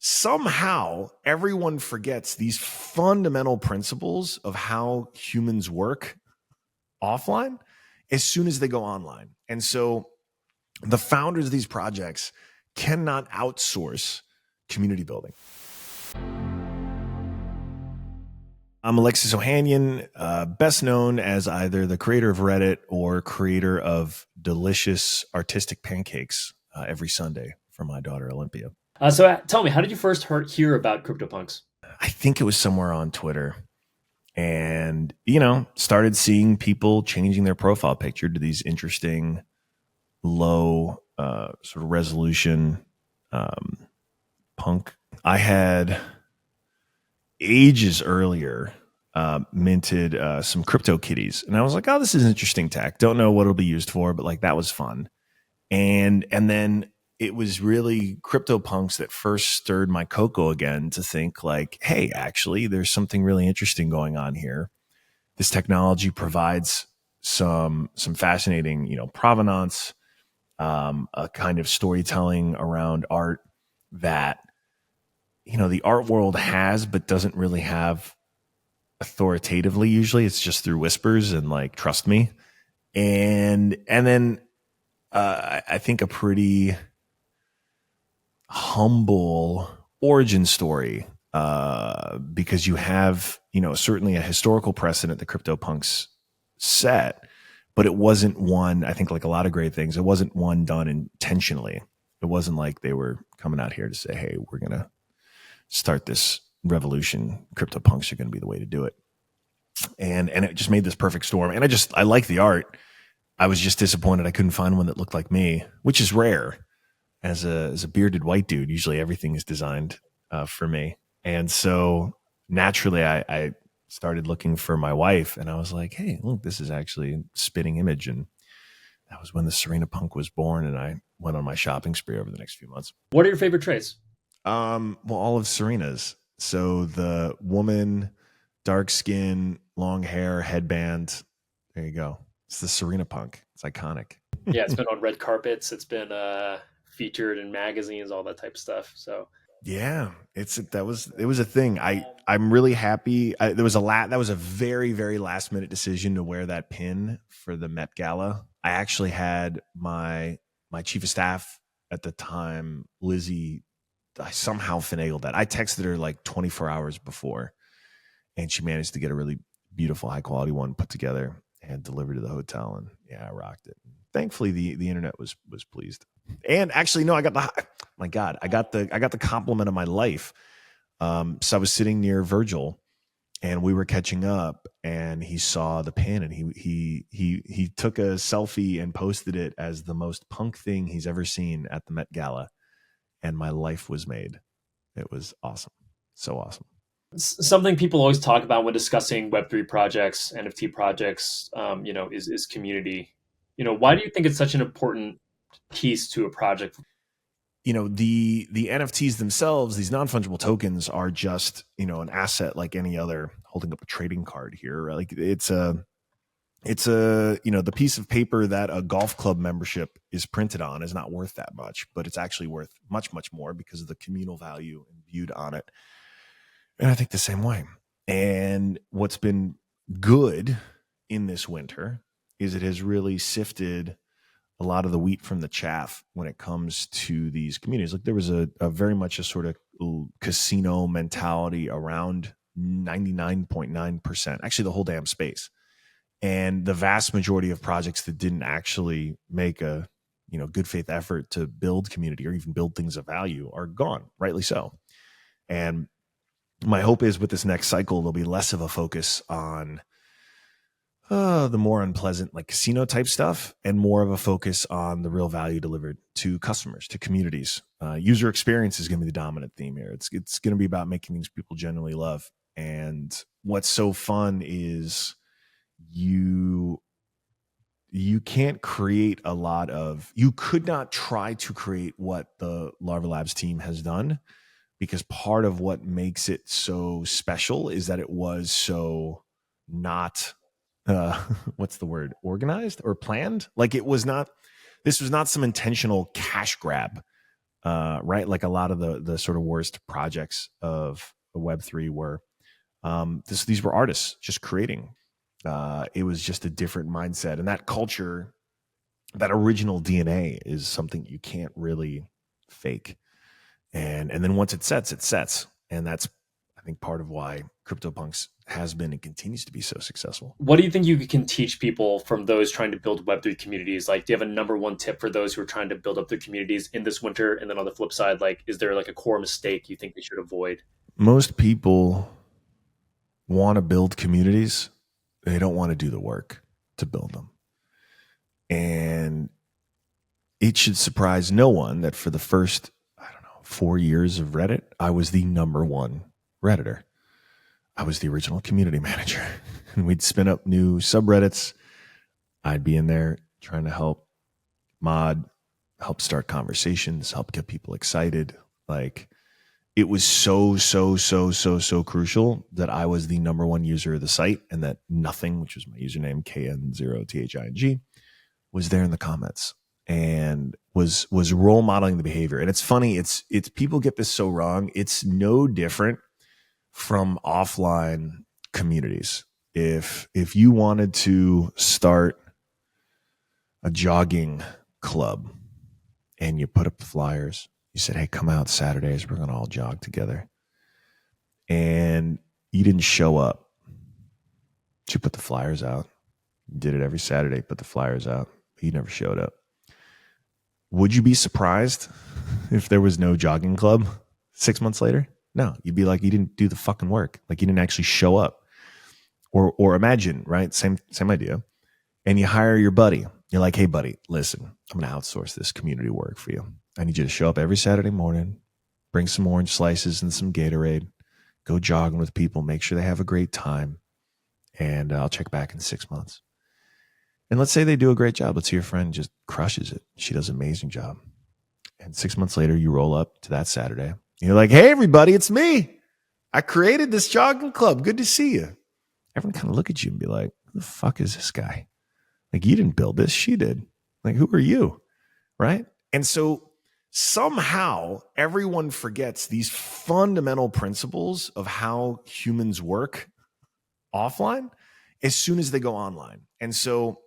somehow everyone forgets these fundamental principles of how humans work offline as soon as they go online. And so the founders of these projects cannot outsource community building. I'm Alexis Ohanian, best known as either the creator of Reddit or creator of delicious artistic pancakes every Sunday for my daughter Olympia. So tell me, how did you first hear about CryptoPunks? I think it was somewhere on Twitter, and started seeing people changing their profile picture to these interesting low sort of resolution punk. I had ages earlier minted some crypto kitties, and I was like, oh, this is interesting tech. Don't know what it'll be used for, but like that was fun. And then it was really CryptoPunks that first stirred my cocoa again to think like, hey, actually, there's something really interesting going on here. This technology provides some fascinating, provenance, a kind of storytelling around art that, the art world has, but doesn't really have authoritatively. Usually it's just through whispers and like, trust me. And then I think a pretty humble origin story, because you have, certainly a historical precedent that CryptoPunks set, but it wasn't one, I think like a lot of great things, it wasn't one done intentionally. It wasn't like they were coming out here to say, hey, we're going to start this revolution. CryptoPunks are going to be the way to do it. And it just made this perfect storm. And I like the art. I was just disappointed I couldn't find one that looked like me, which is rare. As a bearded white dude, usually everything is designed for me. And so naturally I started looking for my wife, and I was like, hey, look, this is actually a spitting image. And that was when the Serena Punk was born, and I went on my shopping spree over the next few months. What are your favorite traits? Well, all of Serena's. So the woman, dark skin, long hair, headband. There you go. It's the Serena Punk. It's iconic. Yeah, it's been on red carpets. It's been featured in magazines, all that type of stuff. So yeah, it was a thing. I'm really happy. That was a very, very last minute decision to wear that pin for the Met Gala. I actually had my chief of staff at the time, Lizzie. I somehow finagled that. I texted her like 24 hours before, and she managed to get a really beautiful, high quality one put together and delivered to the hotel. And yeah, I rocked it. Thankfully, the internet was pleased. And actually, no, I got the compliment of my life. So I was sitting near Virgil, and we were catching up, and he saw the pin, and he took a selfie and posted it as the most punk thing he's ever seen at the Met Gala, and my life was made. It was awesome, so awesome. Something people always talk about when discussing Web3 projects, NFT projects, is community. Why do you think it's such an important piece to a project? The NFTs themselves, these non-fungible tokens, are just, an asset like any other, holding up a trading card here. Like it's a the piece of paper that a golf club membership is printed on is not worth that much, but it's actually worth much, much more because of the communal value imbued on it. And I think the same way. And what's been good in this winter is it has really sifted a lot of the wheat from the chaff when it comes to these communities. Like there was a very much a sort of casino mentality around 99.9%, actually the whole damn space. And the vast majority of projects that didn't actually make a, good faith effort to build community or even build things of value are gone, rightly so. And my hope is with this next cycle, there'll be less of a focus on the more unpleasant like casino type stuff and more of a focus on the real value delivered to customers, to communities. User experience is going to be the dominant theme here. It's going to be about making things people genuinely love. And what's so fun is you can't create you could not try to create what the Larva Labs team has done, because part of what makes it so special is that it was so not what's the word, organized or planned. Like this was not some intentional cash grab. right? Like a lot of the sort of worst projects of Web3 were these were artists just creating. It was just a different mindset, and that culture, that original DNA, is something you can't really fake. And then once it sets, and that's, I think, part of why CryptoPunks has been and continues to be so successful. What do you think you can teach people from those trying to build Web3 communities? Like, do you have a number one tip for those who are trying to build up their communities in this winter? And then on the flip side, like, is there like a core mistake you think they should avoid? Most people want to build communities. They don't want to do the work to build them. And it should surprise no one that for the first, I don't know, 4 years of Reddit, I was the number one Redditor. I was the original community manager. And we'd spin up new subreddits. I'd be in there trying to help mod, help start conversations, help get people excited. Like, it was so crucial that I was the number one user of the site, and that nothing, which was my username, KN0THING, was there in the comments and was role modeling the behavior. And it's funny, it's people get this so wrong. It's no different from offline communities. If you wanted to start a jogging club and you put up the flyers, you said, hey, come out Saturdays, we're going to all jog together, and you didn't show up, but you put the flyers out. You did it every Saturday, put the flyers out, but you never showed up. Would you be surprised if there was no jogging club 6 months later? No, you'd be like, you didn't do the fucking work. Like, you didn't actually show up. Or imagine, right? Same idea. And you hire your buddy. You're like, hey, buddy, listen, I'm going to outsource this community work for you. I need you to show up every Saturday morning, bring some orange slices and some Gatorade, go jogging with people, make sure they have a great time, and I'll check back in 6 months. And let's say they do a great job. Let's say your friend just crushes it. She does an amazing job. And 6 months later, you roll up to that Saturday. You're like, hey, everybody, it's me. I created this jogging club. Good to see you. Everyone kind of look at you and be like, who the fuck is this guy? Like, you didn't build this. She did. Like, who are you? Right? And so somehow everyone forgets these fundamental principles of how humans work offline as soon as they go online. And so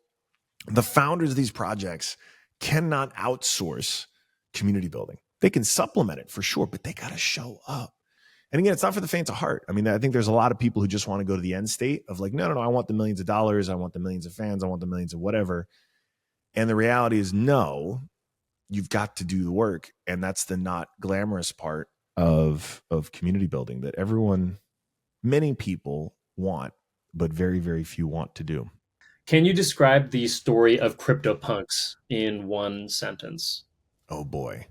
the founders of these projects cannot outsource community building. They can supplement it for sure, but they got to show up. And again, it's not for the faint of heart. I mean, I think there's a lot of people who just want to go to the end state of like, no, I want the millions of dollars. I want the millions of fans. I want the millions of whatever. And the reality is, no, you've got to do the work. And that's the not glamorous part of community building that many people want, but very, very few want to do. Can you describe the story of CryptoPunks in one sentence? Oh boy.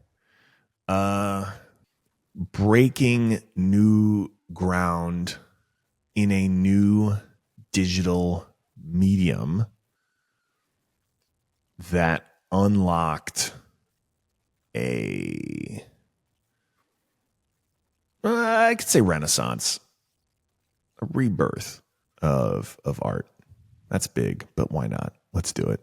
Breaking new ground in a new digital medium that unlocked I could say renaissance, a rebirth of art. That's big, but why not? Let's do it.